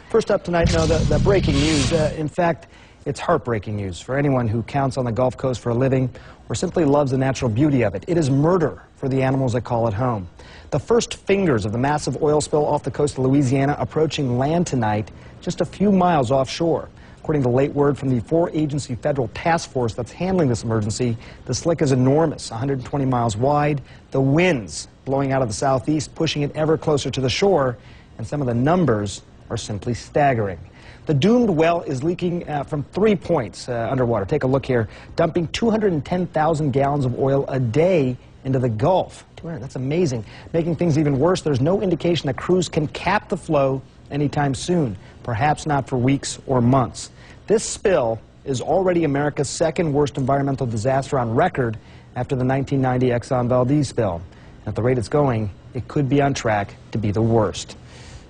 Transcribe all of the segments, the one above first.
First up tonight, the breaking news. In fact, it's heartbreaking news for anyone who counts on the Gulf Coast for a living or simply loves the natural beauty of it. It is murder for the animals that call it home. The first fingers of the massive oil spill off the coast of Louisiana approaching land tonight, just a few miles offshore. According to late word from the four-agency federal task force that's handling this emergency, the slick is enormous, 120 miles wide. The winds blowing out of the southeast, pushing it ever closer to the shore, and some of the numbers are simply staggering. The doomed well is leaking from 3 points underwater. Take a look here, dumping 210,000 gallons of oil a day into the Gulf. That's amazing. Making things even worse, there's no indication that crews can cap the flow anytime soon, perhaps not for weeks or months. This spill is already America's second worst environmental disaster on record after the 1990 Exxon Valdez spill. At the rate it's going, it could be on track to be the worst.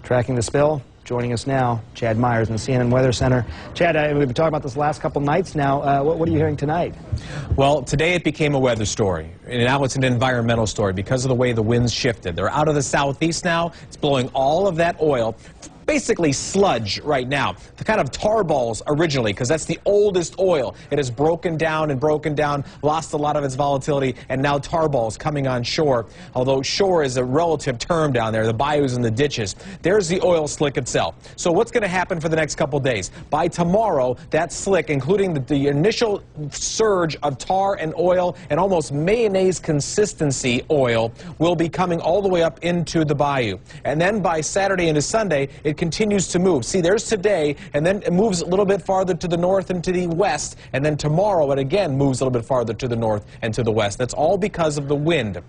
Tracking the spill, joining us now, Chad Myers in the CNN Weather Center. Chad, we've been talking about this last couple nights now. What are you hearing tonight? Well, today it became a weather story, and now it's an environmental story because of the way the winds shifted. They're out of the southeast now. It's blowing all of that oil, basically sludge right now, the kind of tar balls originally, because that's the oldest oil. It has broken down, lost a lot of its volatility, and now tar balls coming on shore. Although shore is a relative term down there, the bayous and the ditches. There's the oil slick itself. So what's going to happen for the next couple days? By tomorrow, that slick, including the initial surge of tar and oil and almost mayonnaise consistency oil, will be coming all the way up into the bayou. And then by Saturday into Sunday, it continues to move. See, there's today, and then it moves a little bit farther to the north and to the west, and then tomorrow it again moves a little bit farther to the north and to the west. That's all because of the wind.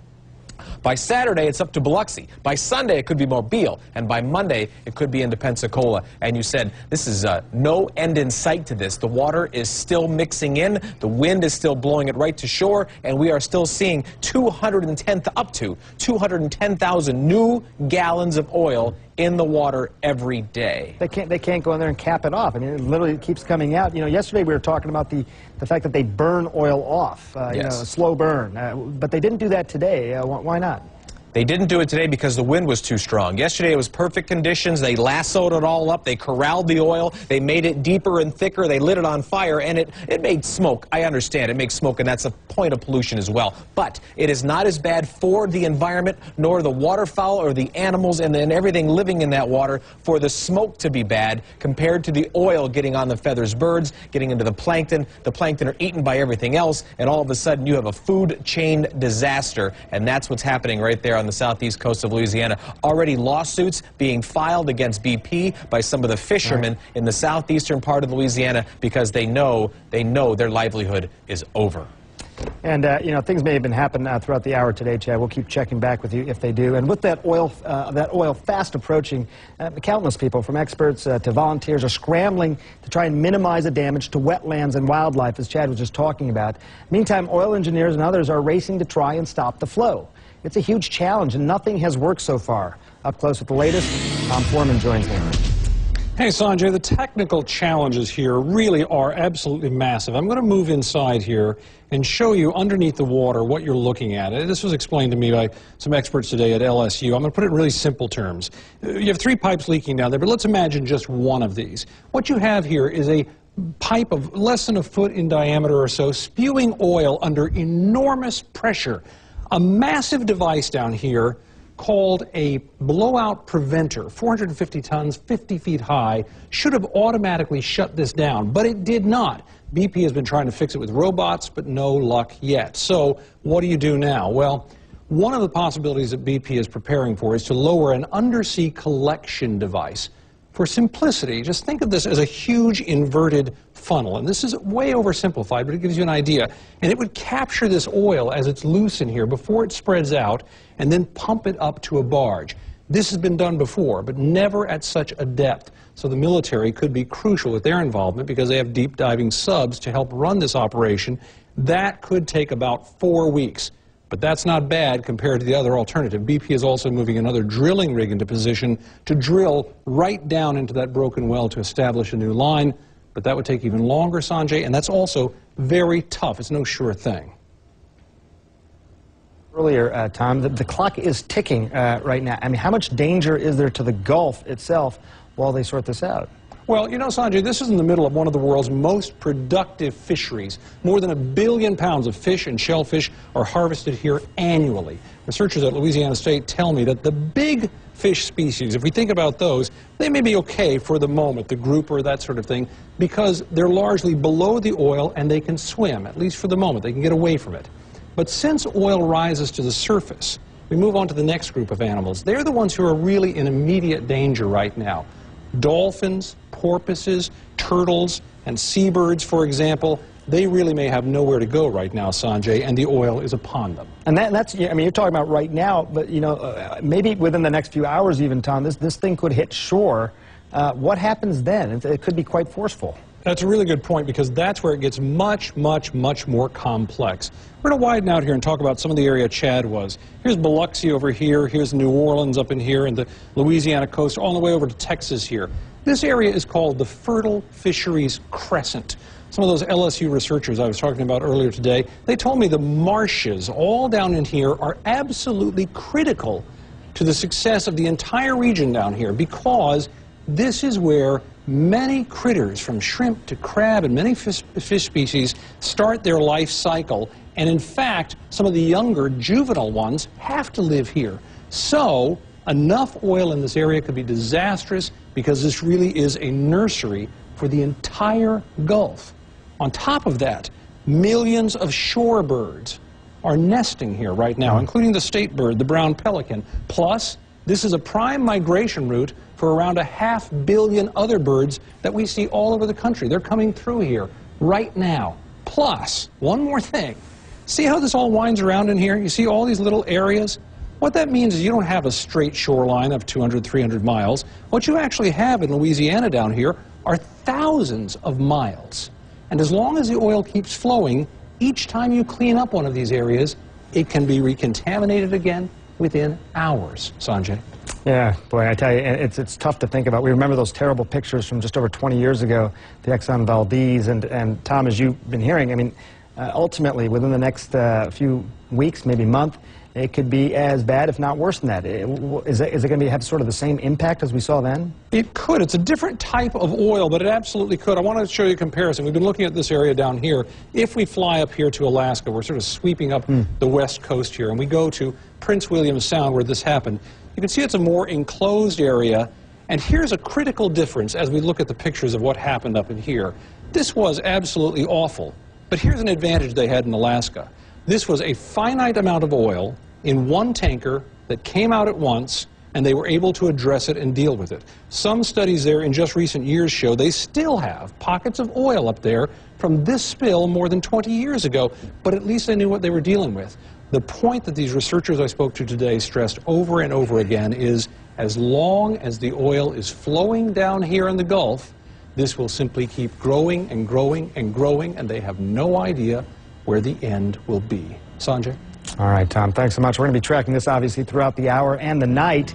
By Saturday, it's up to Biloxi. By Sunday, it could be Mobile. And by Monday, it could be into Pensacola. And you said, this is no end in sight to this. The water is still mixing in. The wind is still blowing it right to shore. And we are still seeing up to 210,000 new gallons of oil in the water every day. They can't go in there and cap it off. I mean, it literally keeps coming out. You know, yesterday we were talking about the fact that they burn oil off, yes. You know, a slow burn. But they didn't do that today. Why not? They didn't do it today because the wind was too strong. Yesterday it was perfect conditions. They lassoed it all up. They corralled the oil. They made it deeper and thicker. They lit it on fire, and it made smoke. I understand it makes smoke, and that's a point of pollution as well. But it is not as bad for the environment, nor the waterfowl or the animals and everything living in that water for the smoke to be bad compared to the oil getting on the feathers birds, getting into the plankton. The plankton are eaten by everything else, and all of a sudden you have a food chain disaster, and that's what's happening right there on the southeast coast of Louisiana. Already lawsuits being filed against BP by some of the fishermen in the southeastern part of Louisiana because they know their livelihood is over. And, you know, things may have been happening throughout the hour today, Chad. We'll keep checking back with you if they do. And with that oil fast approaching, countless people, from experts to volunteers, are scrambling to try and minimize the damage to wetlands and wildlife, as Chad was just talking about. Meantime, oil engineers and others are racing to try and stop the flow. It's a huge challenge, and nothing has worked so far. Up close with the latest, Tom Foreman joins me. Hey, Sanjay, the technical challenges here really are absolutely massive. I'm going to move inside here and show you underneath the water what you're looking at. This was explained to me by some experts today at LSU. I'm going to put it in really simple terms. You have 3 pipes leaking down there, but let's imagine just one of these. What you have here is a pipe of less than a foot in diameter or so, spewing oil under enormous pressure. A massive device down here called a blowout preventer, 450 tons, 50 feet high, should have automatically shut this down, but it did not. BP has been trying to fix it with robots, but no luck yet. So what do you do now? Well, one of the possibilities that BP is preparing for is to lower an undersea collection device. For simplicity, just think of this as a huge inverted funnel. And this is way oversimplified, but it gives you an idea. And it would capture this oil as it's loose in here before it spreads out and then pump it up to a barge. This has been done before, but never at such a depth. So the military could be crucial with their involvement because they have deep diving subs to help run this operation. That could take about 4 weeks. But that's not bad compared to the other alternative. BP is also moving another drilling rig into position to drill right down into that broken well to establish a new line. But that would take even longer, Sanjay, and that's also very tough. It's no sure thing. Earlier, Tom, the clock is ticking right now. I mean, how much danger is there to the Gulf itself while they sort this out? Well, you know, Sanjay, this is in the middle of one of the world's most productive fisheries. More than 1 billion pounds of fish and shellfish are harvested here annually. Researchers at Louisiana State tell me that the big fish species, if we think about those, they may be okay for the moment, the grouper, that sort of thing, because they're largely below the oil and they can swim, at least for the moment. They can get away from it. But since oil rises to the surface, we move on to the next group of animals. They're the ones who are really in immediate danger right now. Dolphins, porpoises, turtles, and seabirds, for example, they really may have nowhere to go right now, Sanjay, and the oil is upon them. And that's, I mean, you're talking about right now, but, you know, maybe within the next few hours even, Tom, this thing could hit shore. What happens then? It could be quite forceful. That's a really good point, because that's where it gets much, much, much more complex. We're going to widen out here and talk about some of the area Chad was. Here's Biloxi over here, here's New Orleans up in here, and the Louisiana coast, all the way over to Texas here. This area is called the Fertile Fisheries Crescent. Some of those LSU researchers I was talking about earlier today, they told me the marshes all down in here are absolutely critical to the success of the entire region down here, because this is where many critters, from shrimp to crab and many fish species, start their life cycle. And in fact, some of the younger juvenile ones have to live here. So enough oil in this area could be disastrous, because this really is a nursery for the entire Gulf. On top of that, millions of shorebirds are nesting here right now, including the state bird, the brown pelican. Plus, this is a prime migration route for around 500 million other birds that we see all over the country. They're coming through here right now. Plus, one more thing. See how this all winds around in here? You see all these little areas? What that means is you don't have a straight shoreline of 200, 300 miles. What you actually have in Louisiana down here are thousands of miles. And as long as the oil keeps flowing, each time you clean up one of these areas, it can be recontaminated again within hours, Sanjay. Yeah, boy, I tell you, it's tough to think about. We remember those terrible pictures from just over 20 years ago, the Exxon Valdez, and Tom, as you've been hearing, I mean, ultimately, within the next few weeks, maybe month, it could be as bad, if not worse than that. Is it going to have sort of the same impact as we saw then? It could. It's a different type of oil, but it absolutely could. I want to show you a comparison. We've been looking at this area down here. If we fly up here to Alaska, we're sort of sweeping up the west coast here, and we go to Prince William Sound, where this happened. You can see it's a more enclosed area, and here's a critical difference as we look at the pictures of what happened up in here. This was absolutely awful, but here's an advantage they had in Alaska. This was a finite amount of oil in one tanker that came out at once, and they were able to address it and deal with it. Some studies there in just recent years show they still have pockets of oil up there from this spill more than 20 years ago, but at least they knew what they were dealing with. The point that these researchers I spoke to today stressed over and over again is, as long as the oil is flowing down here in the Gulf, this will simply keep growing and growing and growing, and they have no idea where the end will be. Sanjay? All right, Tom, thanks so much. We're going to be tracking this, obviously, throughout the hour and the night.